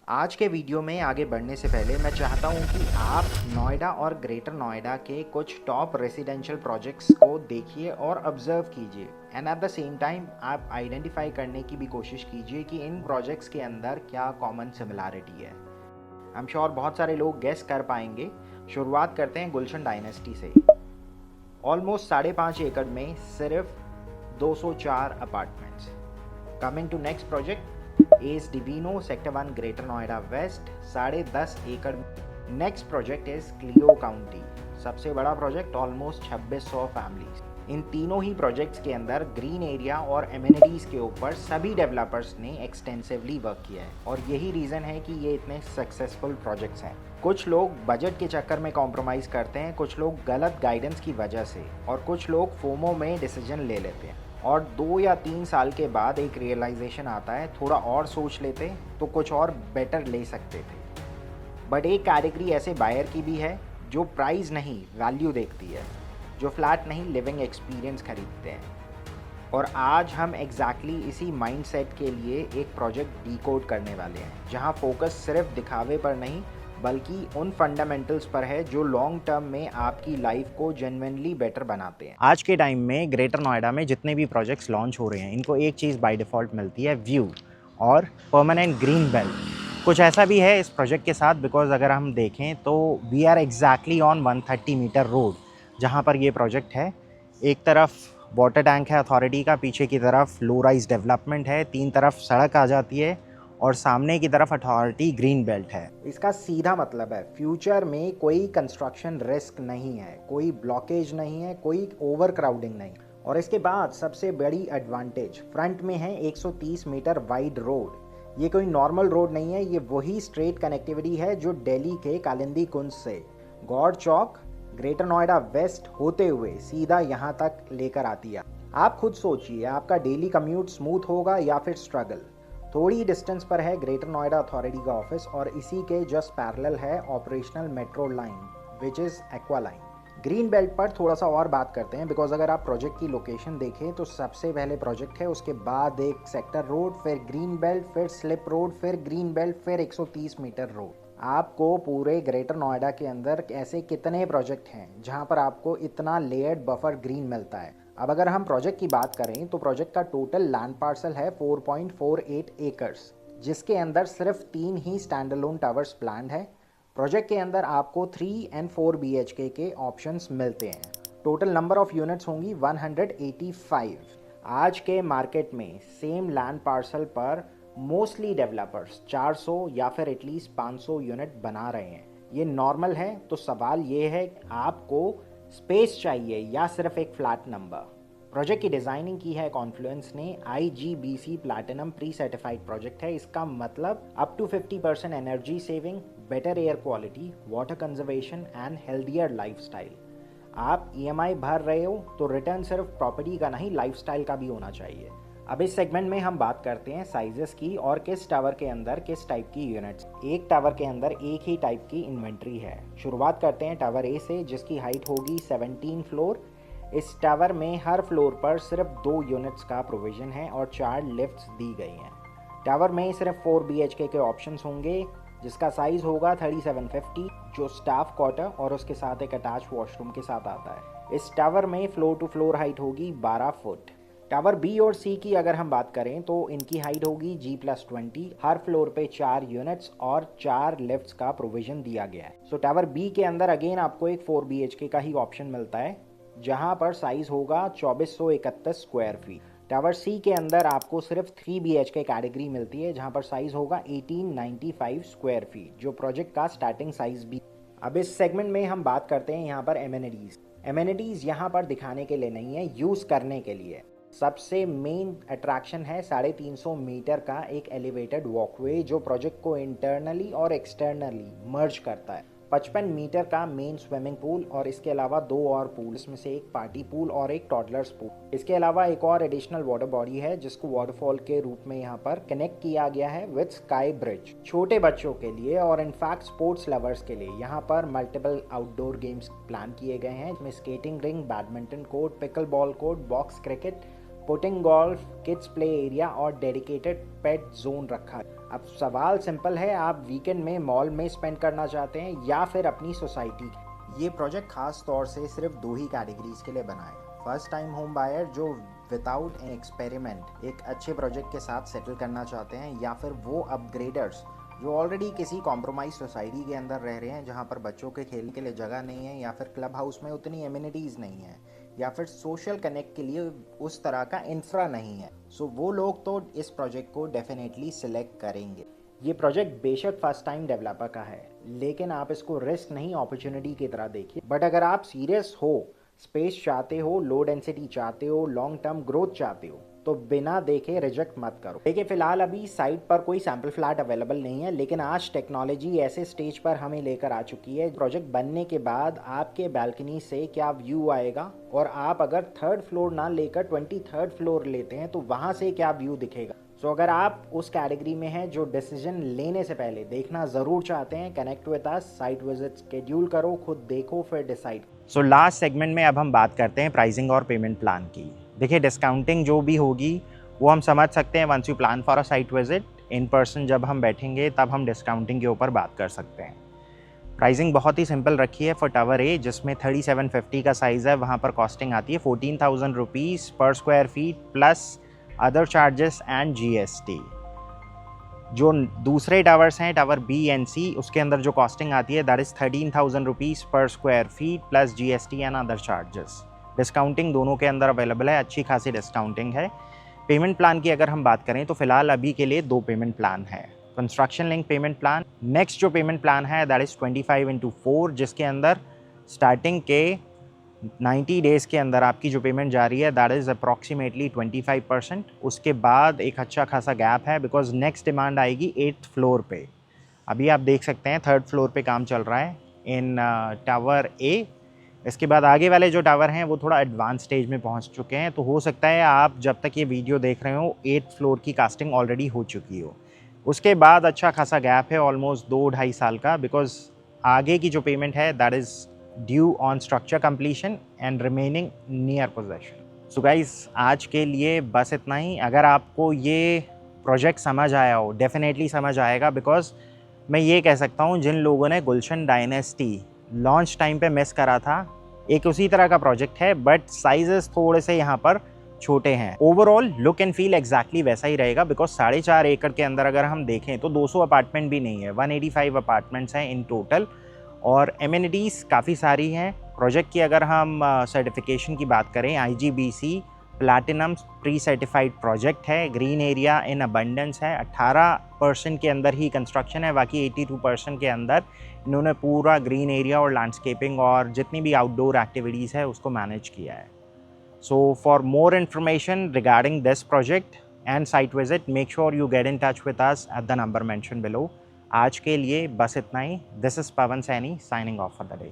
आज के वीडियो में आगे बढ़ने से पहले मैं चाहता हूं कि आप नोएडा और ग्रेटर नोएडा के कुछ टॉप रेसिडेंशियल प्रोजेक्ट्स को देखिए और ऑब्जर्व कीजिए and at the same time आप आइडेंटिफाई करने की भी कोशिश कीजिए कि इन प्रोजेक्ट्स के अंदर क्या कॉमन सिमिलैरिटी है। आई एम श्योर बहुत सारे लोग गेस कर पाएंगे। शुरुआत करते हैं गुलशन डायनेस्टी से। ऑलमोस्ट 5.5 एकड़ में सिर्फ 204 apartments. Coming to next project Ace Divino sector 1 Greater Noida West 10.5 एकड़। Next project is Cleo County, सबसे बड़ा प्रोजेक्ट ऑलमोस्ट 2600 फैमिलीज। इन तीनों ही प्रोजेक्ट्स के अंदर ग्रीन एरिया और एमिनिटीज के ऊपर सभी डेवलपर्स ने एक्सटेंसिवली वर्क किया है और यही रीज़न है कि ये इतने सक्सेसफुल प्रोजेक्ट्स हैं। कुछ लोग बजट के चक्कर में कॉम्प्रोमाइज़ करते हैं, कुछ लोग गलत गाइडेंस की वजह से और कुछ लोग फोमो में डिसीजन ले लेते हैं और 2 या 3 साल के बाद एक रियलाइजेशन आता है, थोड़ा और सोच लेते तो कुछ और बेटर ले सकते थे। बट एक कैटेगरी ऐसे बायर की भी है जो प्राइस नहीं वैल्यू देखती है, जो फ्लैट नहीं लिविंग एक्सपीरियंस खरीदते हैं। और आज हम एग्जैक्टली इसी माइंडसेट के लिए एक प्रोजेक्ट डीकोड करने वाले हैं, जहां फोकस सिर्फ दिखावे पर नहीं बल्कि उन फंडामेंटल्स पर है जो लॉन्ग टर्म में आपकी लाइफ को जेन्युइनली बेटर बनाते हैं। आज के टाइम में ग्रेटर नोएडा में जितने भी प्रोजेक्ट्स लॉन्च हो रहे हैं, इनको एक चीज़ बाय डिफ़ॉल्ट मिलती है, व्यू और परमानेंट ग्रीन बेल्ट। कुछ ऐसा भी है इस प्रोजेक्ट के साथ, बिकॉज अगर हम देखें तो we are exactly on 130 metre road जहाँ पर ये प्रोजेक्ट है। एक तरफ वाटर टैंक है अथॉरिटी का, पीछे की तरफ लो राइज डेवलपमेंट है, 3 तरफ सड़क आ जाती है और सामने की तरफ अथॉरिटी ग्रीन बेल्ट है। इसका सीधा मतलब है फ्यूचर में कोई कंस्ट्रक्शन रिस्क नहीं है, कोई ब्लॉकेज नहीं है, कोई ओवर क्राउडिंग नहीं। और इसके बाद सबसे बड़ी एडवांटेज, फ्रंट में है 130 मीटर वाइड रोड। ये कोई नॉर्मल रोड नहीं है, ये वही स्ट्रेट कनेक्टिविटी है जो दिल्ली के कालिंदी कुंज से गौड़ चौक ग्रेटर नोएडा वेस्ट होते हुए सीधा यहाँ तक लेकर आती है। आप खुद सोचिए, आपका डेली कम्यूट स्मूथ होगा या फिर स्ट्रगल। थोड़ी डिस्टेंस पर है ग्रेटर नोएडा अथॉरिटी का ऑफिस और इसी के जस्ट पैरेलल है operational metro line which is aqua line. Green belt पर थोड़ा सा और बात करते हैं, बिकॉज अगर आप प्रोजेक्ट की लोकेशन देखें तो सबसे पहले प्रोजेक्ट है, उसके बाद एक सेक्टर रोड, फिर ग्रीन बेल्ट, फिर स्लिप रोड, फिर ग्रीन बेल्ट, फिर 130 मीटर रोड। आपको पूरे ग्रेटर नोएडा के अंदर ऐसे कितने प्रोजेक्ट हैं जहां पर आपको इतना लेयर्ड बफर ग्रीन मिलता है। अब अगर हम प्रोजेक्ट की बात करें तो प्रोजेक्ट का टोटल लैंड पार्सल है 4.48 एकर्स, जिसके अंदर सिर्फ 3 ही स्टैंडअलोन टावर्स प्लान्ड है। प्रोजेक्ट के अंदर आपको 3 and 4 BHK के ऑप्शंस मिलते हैं। टोटल नंबर ऑफ यूनिट्स होंगी 185। आज के मार्केट में सेम लैंड पार्सल पर मोस्टली डेवलपर्स 400 या फिर एटलीस्ट 500 यूनिट बना रहे हैं। ये नॉर्मल है। तो सवाल ये है, आपको स्पेस चाहिए या सिर्फ एक फ्लैट नंबर। प्रोजेक्ट की डिज़ाइनिंग की है कॉन्फ्लुएंस ने। IGBC platinum pre certified project है। इसका मतलब up to 50% energy saving, better air quality, water conservation and healthier lifestyle. आप EMI भर रहे हो तो रिटर्न सिर्फ प्रॉपर्टी का नहीं, लाइफस्टाइल का भी होना चाहिए। अब इस सेगमेंट में हम बात करते हैं साइजेस की और किस टावर के अंदर किस टाइप की यूनिट्स। एक टावर के अंदर एक ही टाइप की इन्वेंट्री है। शुरुआत करते हैं टावर A से, जिसकी हाइट होगी 17 फ्लोर। इस टावर में हर फ्लोर पर सिर्फ 2 यूनिट्स का प्रोविजन है और 4 लिफ्ट्स दी गई हैं। टावर में सिर्फ 4 BHK के ऑप्शंस होंगे, जिसका साइज होगा 3750, जो स्टाफ क्वार्टर और उसके साथ एक अटैच वॉशरूम के साथ आता है। इस टावर में फ्लोर टू फ्लोर हाइट होगी 12 फुट। टावर B और C की अगर हम बात करें तो इनकी हाइट होगी G+20। हर फ्लोर पे 4 यूनिट्स और 4 लिफ्ट्स का प्रोविजन दिया गया है। सो टावर B के अंदर अगेन आपको एक 4 BHK का ही ऑप्शन मिलता है, जहां पर साइज होगा 2431 स्क्वायर फीट। टावर C के अंदर आपको सिर्फ 3 BHK कैटेगरी मिलती है, जहां पर साइज होगा 1895 स्क्वायर फीट, जो प्रोजेक्ट का स्टार्टिंग साइज भी। अब इस सेगमेंट में हम बात करते हैं यहाँ पर एमिनिटीज़। एमिनिटीज़ यहाँ पर दिखाने के लिए नहीं है, यूज़ करने के लिए। सबसे मेन अट्रैक्शन है 350 मीटर का एक एलिवेटेड वॉकवे, जो प्रोजेक्ट को इंटरनली और एक्सटर्नली मर्ज करता है। 55 मीटर का मेन स्विमिंग पूल और इसके अलावा 2 और पूल, इसमें से एक पार्टी पूल और एक टॉडलर्स पूल। इसके अलावा एक और एडिशनल वाटर बॉडी है जिसको वाटरफॉल के रूप में यहाँ पर कनेक्ट किया गया है विद स्काई ब्रिज। छोटे बच्चों के लिए और इनफैक्ट स्पोर्ट्स लवर्स के लिए यहाँ पर मल्टीपल आउटडोर गेम्स प्लान किए गए हैं, जिसमें skating ring, badminton court, pickle ball court, box cricket, putting golf, kids play area और डेडिकेटेड पेट जोन रखा है। अब सवाल सिंपल है, आप वीकेंड में मॉल में स्पेंड करना चाहते हैं या फिर अपनी सोसाइटी। ये प्रोजेक्ट खास तौर से सिर्फ 2 ही कैटेगरीज के लिए बना है। फर्स्ट टाइम होम बायर जो विदाउट एन एक्सपेरिमेंट एक अच्छे प्रोजेक्ट के साथ सेटल करना चाहते हैं, या फिर वो अपग्रेडर्स जो ऑलरेडी किसी कॉम्प्रोमाइज सोसाइटी के अंदर रह रहे हैं जहाँ पर बच्चों के खेलने के लिए जगह नहीं है, या फिर क्लब हाउस में उतनी एमिनिटीज़ नहीं है, या फिर सोशल कनेक्ट के लिए उस तरह का इंफ्रा नहीं है। सो वो लोग तो इस प्रोजेक्ट को डेफिनेटली सिलेक्ट करेंगे। ये प्रोजेक्ट बेशक फर्स्ट टाइम डेवलपर का है, लेकिन आप इसको रिस्क नहीं अपॉर्चुनिटी की तरह देखिए। बट अगर आप सीरियस हो, स्पेस चाहते हो, लो डेंसिटी चाहते हो, लॉन्ग टर्म ग्रोथ चाहते हो, तो बिना देखे रिजेक्ट मत करो। देखिए फिलहाल अभी साइट पर कोई सैंपल फ्लैट अवेलेबल नहीं है, लेकिन आज टेक्नोलॉजी ऐसे स्टेज पर हमें लेकर आ चुकी है, प्रोजेक्ट बनने के बाद आपके बालकनी से क्या व्यू आएगा, और आप अगर 3rd फ्लोर ना लेकर 23rd फ्लोर लेते हैं तो वहाँ से क्या व्यू दिखेगा। सो अगर आप उस कैटेगरी में हैं जो डिसीजन लेने से पहले देखना ज़रूर चाहते हैं, connect with us, site visit schedule करो, खुद देखो फिर डिसाइड। सो लास्ट सेगमेंट में अब हम बात करते हैं प्राइसिंग और पेमेंट प्लान की। देखिए डिस्काउंटिंग जो भी होगी वो हम समझ सकते हैं once you plan for a site visit. In person जब हम बैठेंगे तब हम डिस्काउंटिंग के ऊपर बात कर सकते हैं। प्राइसिंग बहुत ही सिंपल रखी है फॉर टावर ए, जिसमें 3750 का साइज़ है, वहाँ पर कॉस्टिंग आती है 14,000 रुपीज़ पर square feet plus other charges and GST। जो दूसरे टावर्स हैं टावर बी एंड सी, उसके अंदर जो कॉस्टिंग आती है दैट इज़ 13,000 रुपीज़ पर square feet plus GST and other charges. Discounting दोनों के अंदर अवेलेबल है, अच्छी खासी डिस्काउंटिंग है। पेमेंट प्लान की अगर हम बात करें तो फिलहाल अभी के लिए 2 पेमेंट प्लान है, construction link payment plan. Next जो पेमेंट प्लान है दैट इज़ 25x4, जिसके अंदर स्टार्टिंग के 90 डेज़ के अंदर आपकी जो पेमेंट जा रही है दैट इज़ अप्रॉक्सीमेटली 25%। उसके बाद एक अच्छा खासा गैप है बिकॉज नेक्स्ट डिमांड आएगी 8th फ्लोर पे। अभी आप देख सकते हैं 3rd फ्लोर पे काम चल रहा है इन टावर ए। इसके बाद आगे वाले जो टावर हैं वो थोड़ा एडवांस स्टेज में पहुंच चुके हैं, तो हो सकता है आप जब तक ये वीडियो देख रहे हो 8th फ्लोर की कास्टिंग ऑलरेडी हो चुकी हो। उसके बाद अच्छा खासा गैप है ऑलमोस्ट 2-2.5 साल का, बिकॉज आगे की जो पेमेंट है that is due on structure completion and remaining near possession. So guys आज के लिए बस इतना ही। अगर आपको ये प्रोजेक्ट समझ आया हो, डेफिनेटली समझ आएगा, बिकॉज मैं ये कह सकता हूँ जिन लोगों ने गुलशन डायनेस्टी लॉन्च टाइम पे मिस करा था, एक उसी तरह का प्रोजेक्ट है बट साइजेस थोड़े से यहाँ पर छोटे हैं। Overall look and feel exactly वैसा ही रहेगा, बिकॉज 4.5 एकड़ के अंदर अगर हम देखें तो 200 अपार्टमेंट भी नहीं है, 185 अपार्टमेंट्स हैं इन टोटल, और एमिनिटीज़ काफ़ी सारी हैं। प्रोजेक्ट की अगर हम सर्टिफिकेशन की बात करें, IGBC platinum pre certified project है, ग्रीन एरिया इन अबंडेंस है, 18% के अंदर ही कंस्ट्रक्शन है, बाकी 82% के अंदर इन्होंने पूरा ग्रीन एरिया और लैंडस्केपिंग और जितनी भी आउटडोर एक्टिविटीज़ है उसको मैनेज किया है। So for more information regarding this project and site visit, make sure you get in touch with us at the number mention below. आज के लिए बस इतना ही। This is Pawan Saini signing off for the day.